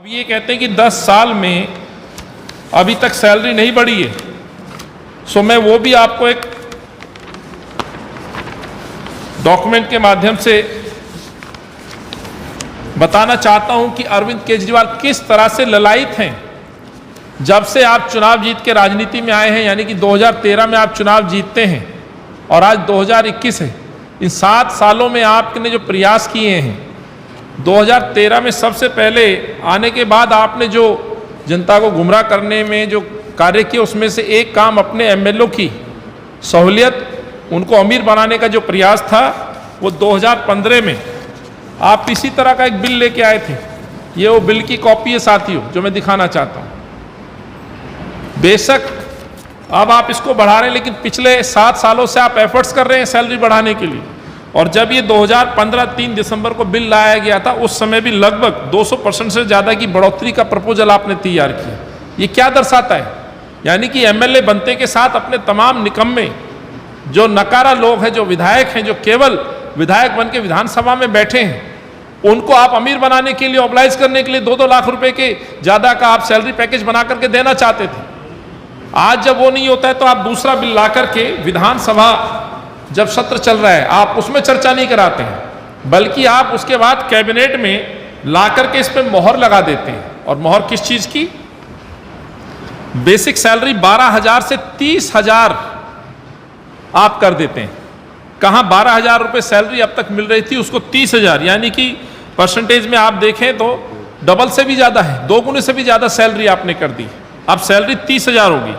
अब ये कहते हैं कि 10 साल में अभी तक सैलरी नहीं बढ़ी है। सो मैं वो भी आपको एक डॉक्यूमेंट के माध्यम से बताना चाहता हूं कि अरविंद केजरीवाल किस तरह से ललायित हैं। जब से आप चुनाव जीत के राजनीति में आए हैं, यानी कि 2013 में आप चुनाव जीतते हैं और आज 2021 है, इन 7 सालों में आपने जो प्रयास किए हैं, 2013 में सबसे पहले आने के बाद आपने जो जनता को गुमराह करने में जो कार्य किए, उसमें से एक काम अपने एमएलए की सहूलियत, उनको अमीर बनाने का जो प्रयास था, वो 2015 में आप इसी तरह का एक बिल लेके आए थे। ये वो बिल की कॉपी है साथियों, जो मैं दिखाना चाहता हूँ। बेशक अब आप इसको बढ़ा रहे हैं, लेकिन पिछले 7 सालों से आप एफर्ट्स कर रहे हैं सैलरी बढ़ाने के लिए। और जब ये 2015 3 दिसंबर को बिल लाया गया था, उस समय भी लगभग 200% से ज़्यादा की बढ़ोतरी का प्रपोजल आपने तैयार किया। ये क्या दर्शाता है? यानी कि एमएलए बनते के साथ अपने तमाम निकम्मे जो नकारा लोग हैं, जो विधायक हैं, जो केवल विधायक बन के विधानसभा में बैठे हैं, उनको आप अमीर बनाने के लिए, ऑब्लाइज करने के लिए 2-2 लाख रुपए के ज़्यादा का आप सैलरी पैकेज बना करके देना चाहते थे। आज जब वो नहीं होता है तो आप दूसरा बिल ला करके विधानसभा जब सत्र चल रहा है, आप उसमें चर्चा नहीं कराते हैं, बल्कि आप उसके बाद कैबिनेट में ला करके इस पर मोहर लगा देते हैं। और मोहर किस चीज़ की? बेसिक सैलरी 12,000 से 30,000 आप कर देते हैं। कहाँ 12,000 रुपये सैलरी अब तक मिल रही थी, उसको 30,000, यानी कि परसेंटेज में आप देखें तो डबल से भी ज़्यादा है, 2 गुने से भी ज़्यादा सैलरी आपने कर दी। अब सैलरी 30,000 होगी।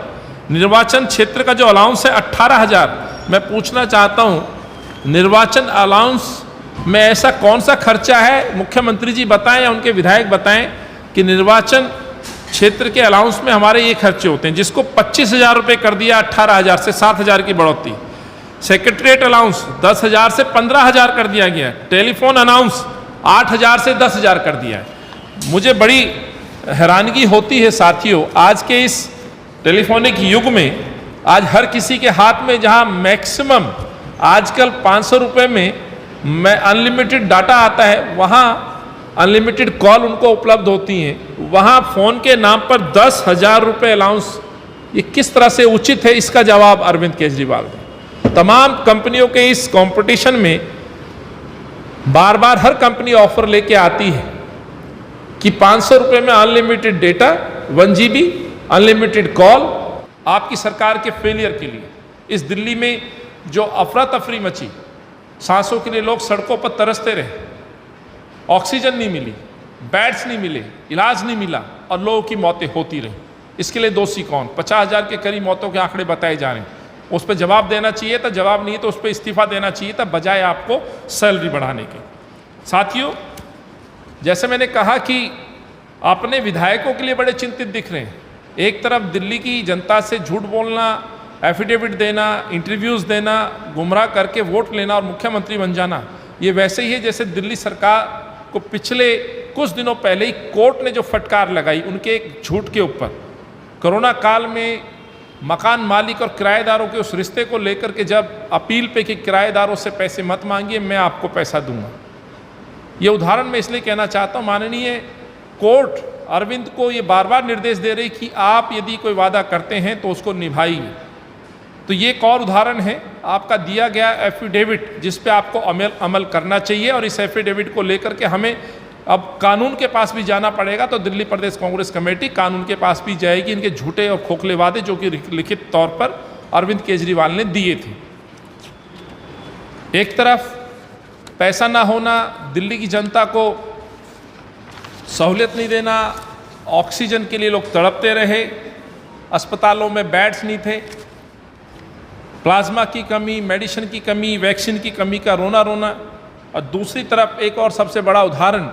निर्वाचन क्षेत्र का जो अलाउंस है 18,000। मैं पूछना चाहता हूं, निर्वाचन अलाउंस में ऐसा कौन सा खर्चा है, मुख्यमंत्री जी बताएं या उनके विधायक बताएं कि निर्वाचन क्षेत्र के अलाउंस में हमारे ये खर्चे होते हैं, जिसको 25,000 रुपये कर दिया 18,000 से 7,000 की बढ़ोतरी। सेक्रेटरीट अलाउंस 10,000 से 15,000 कर दिया गया। टेलीफोन अलाउंस 8,000 से 10,000 कर दिया है। मुझे बड़ी हैरानगी होती है साथियों, आज के इस टेलीफोनिक युग में आज हर किसी के हाथ में, जहां मैक्सिमम आजकल 500 रुपये में अनलिमिटेड डाटा आता है, वहां अनलिमिटेड कॉल उनको उपलब्ध होती हैं, वहां फोन के नाम पर 10,000 रुपये अलाउंस, ये किस तरह से उचित है? इसका जवाब अरविंद केजरीवाल दें। तमाम कंपनियों के इस कंपटीशन में बार बार हर कंपनी ऑफर लेके आती है कि 500 रुपये में unlimited data, 1 GB unlimited call. आपकी सरकार के फेलियर के लिए इस दिल्ली में जो अफरा तफरी मची, सांसों के लिए लोग सड़कों पर तरसते रहे, ऑक्सीजन नहीं मिली, बेड्स नहीं मिले, इलाज नहीं मिला और लोगों की मौतें होती रहीं। इसके लिए दोषी कौन? 50,000 के करीब मौतों के आंकड़े बताए जा रहे हैं। उस पर जवाब देना चाहिए था, जवाब नहीं है तो उस पर इस्तीफा देना चाहिए था, बजाय आपको सैलरी बढ़ाने के। साथियों, जैसे मैंने कहा कि अपने विधायकों के लिए बड़े चिंतित दिख रहे हैं। एक तरफ दिल्ली की जनता से झूठ बोलना, एफिडेविट देना, इंटरव्यूज़ देना, गुमराह करके वोट लेना और मुख्यमंत्री बन जाना, ये वैसे ही है जैसे दिल्ली सरकार को पिछले कुछ दिनों पहले ही कोर्ट ने जो फटकार लगाई उनके एक झूठ के ऊपर। कोरोना काल में मकान मालिक और किराएदारों के उस रिश्ते को लेकर के जब अपील पे कि किराएदारों से पैसे मत मांगिए, मैं आपको पैसा दूंगा। ये उदाहरण मैं इसलिए कहना चाहता हूँ, माननीय कोर्ट अरविंद को ये बार बार निर्देश दे रही कि आप यदि कोई वादा करते हैं तो उसको निभाइए। तो ये एक और उदाहरण है आपका दिया गया एफिडेविट, जिस पे आपको अमल करना चाहिए। और इस एफिडेविट को लेकर के हमें अब कानून के पास भी जाना पड़ेगा। तो दिल्ली प्रदेश कांग्रेस कमेटी कानून के पास भी जाएगी, इनके झूठे और खोखले वादे जो कि लिखित तौर पर अरविंद केजरीवाल ने दिए थे। एक तरफ पैसा ना होना, दिल्ली की जनता को सहूलियत नहीं देना, ऑक्सीजन के लिए लोग तड़पते रहे, अस्पतालों में बेड्स नहीं थे, प्लाज्मा की कमी, मेडिसिन की कमी, वैक्सीन की कमी का रोना रोना। और दूसरी तरफ एक और सबसे बड़ा उदाहरण,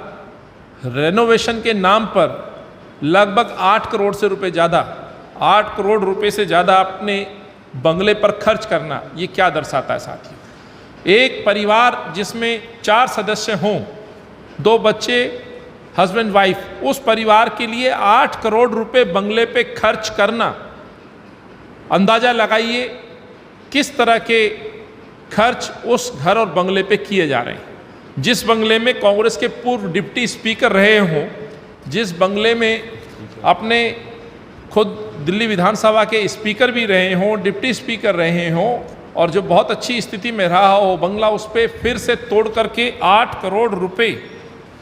रेनोवेशन के नाम पर लगभग 8 करोड़ से रुपये ज़्यादा, 8 करोड़ रुपए से ज़्यादा अपने बंगले पर खर्च करना। ये क्या दर्शाता है साथियों? एक परिवार जिसमें 4 सदस्य हों, 2 बच्चे, हस्बैंड वाइफ, उस परिवार के लिए 8 करोड़ रुपए बंगले पे खर्च करना। अंदाजा लगाइए किस तरह के खर्च उस घर और बंगले पे किए जा रहे हैं। जिस बंगले में कांग्रेस के पूर्व डिप्टी स्पीकर रहे हों, जिस बंगले में अपने खुद दिल्ली विधानसभा के स्पीकर भी रहे हों, डिप्टी स्पीकर रहे हों, और जो बहुत अच्छी स्थिति में रहा हो बंगला, उस पर फिर से तोड़ करके 8 करोड़ रुपए,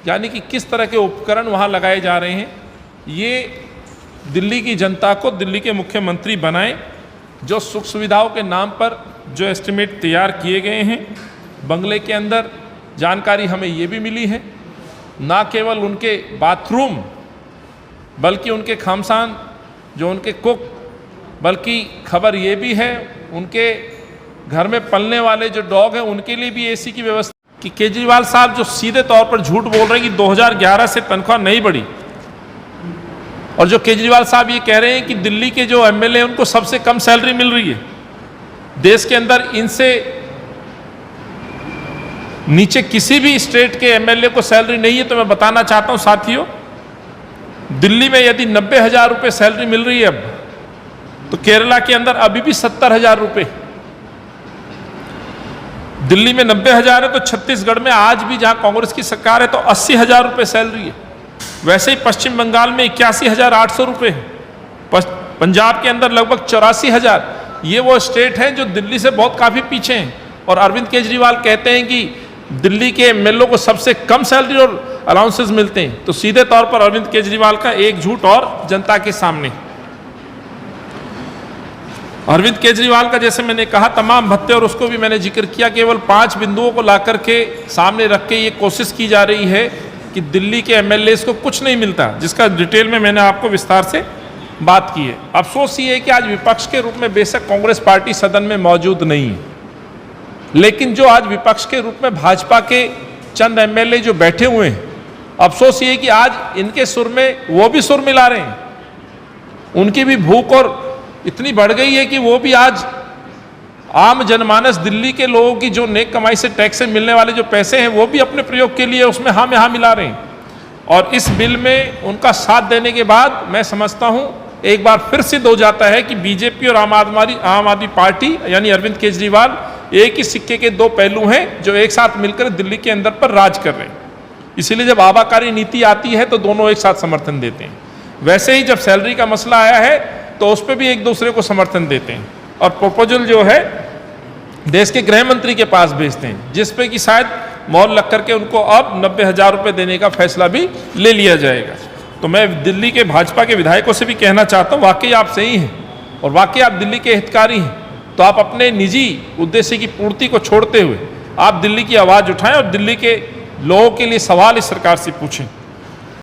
यानी कि किस तरह के उपकरण वहाँ लगाए जा रहे हैं, ये दिल्ली की जनता को दिल्ली के मुख्यमंत्री बनाएं। जो सुख सुविधाओं के नाम पर जो एस्टिमेट तैयार किए गए हैं बंगले के अंदर, जानकारी हमें ये भी मिली है, ना केवल उनके बाथरूम बल्कि उनके खामसान जो उनके कुक, बल्कि खबर ये भी है उनके घर में पलने वाले जो डॉग हैं उनके लिए भी एसी की व्यवस्था। कि केजरीवाल साहब जो सीधे तौर पर झूठ बोल रहे हैं कि 2011 से तनख्वाह नहीं बढ़ी, और जो केजरीवाल साहब ये कह रहे हैं कि दिल्ली के जो एमएलए उनको सबसे कम सैलरी मिल रही है, देश के अंदर इनसे नीचे किसी भी स्टेट के एमएलए को सैलरी नहीं है। तो मैं बताना चाहता हूं साथियों, दिल्ली में यदि 90,000 रुपये सैलरी मिल रही है अब, तो केरला के अंदर अभी भी 70,000 रुपये। दिल्ली में 90,000 है तो छत्तीसगढ़ में आज भी जहां कांग्रेस की सरकार है तो 80,000 रुपये सैलरी है। वैसे ही पश्चिम बंगाल में 81,800 रुपये है, पंजाब के अंदर लगभग 84,000। ये वो स्टेट हैं जो दिल्ली से बहुत काफ़ी पीछे हैं। और अरविंद केजरीवाल कहते हैं कि दिल्ली के एमएलए को सबसे कम सैलरी और अलाउंसेस मिलते हैं। तो सीधे तौर पर अरविंद केजरीवाल का एक झूठ और जनता के सामने। अरविंद केजरीवाल का जैसे मैंने कहा तमाम भत्ते, और उसको भी मैंने जिक्र किया, केवल 5 बिंदुओं को ला करके सामने रख के ये कोशिश की जा रही है कि दिल्ली के एमएलए को कुछ नहीं मिलता, जिसका डिटेल में मैंने आपको विस्तार से बात की है। अफसोस ये है कि आज विपक्ष के रूप में बेशक कांग्रेस पार्टी सदन में मौजूद नहीं है, लेकिन जो आज विपक्ष के रूप में भाजपा के चंद एमएलए जो बैठे हुए हैं, अफसोस ये है कि आज इनके सुर में वो भी सुर मिला रहे हैं। उनकी भी भूख और इतनी बढ़ गई है कि वो भी आज आम जनमानस दिल्ली के लोगों की जो नेक कमाई से टैक्स से मिलने वाले जो पैसे हैं वो भी अपने प्रयोग के लिए उसमें हाँ में हाँ मिला रहे हैं। और इस बिल में उनका साथ देने के बाद मैं समझता हूं एक बार फिर सिद्ध हो जाता है कि बीजेपी और आम आदमी पार्टी यानी अरविंद केजरीवाल एक ही सिक्के के 2 पहलू हैं जो एक साथ मिलकर दिल्ली के अंदर पर राज कर रहे हैं। इसीलिए जब आबाकारी नीति आती है तो दोनों एक साथ समर्थन देते हैं। वैसे ही जब सैलरी का मसला आया है तो उस पर भी एक दूसरे को समर्थन देते हैं और प्रपोजल जो है देश के गृह मंत्री के पास भेजते हैं, जिसपे कि शायद मोहर लग करके उनको अब 90,000 रुपये देने का फैसला भी ले लिया जाएगा। तो मैं दिल्ली के भाजपा के विधायकों से भी कहना चाहता हूँ, वाकई आप सही हैं और वाकई आप दिल्ली के हितकारी हैं, तो आप अपने निजी उद्देश्य की पूर्ति को छोड़ते हुए आप दिल्ली की आवाज़ उठाएं और दिल्ली के लोगों के लिए सवाल इस सरकार से पूछें।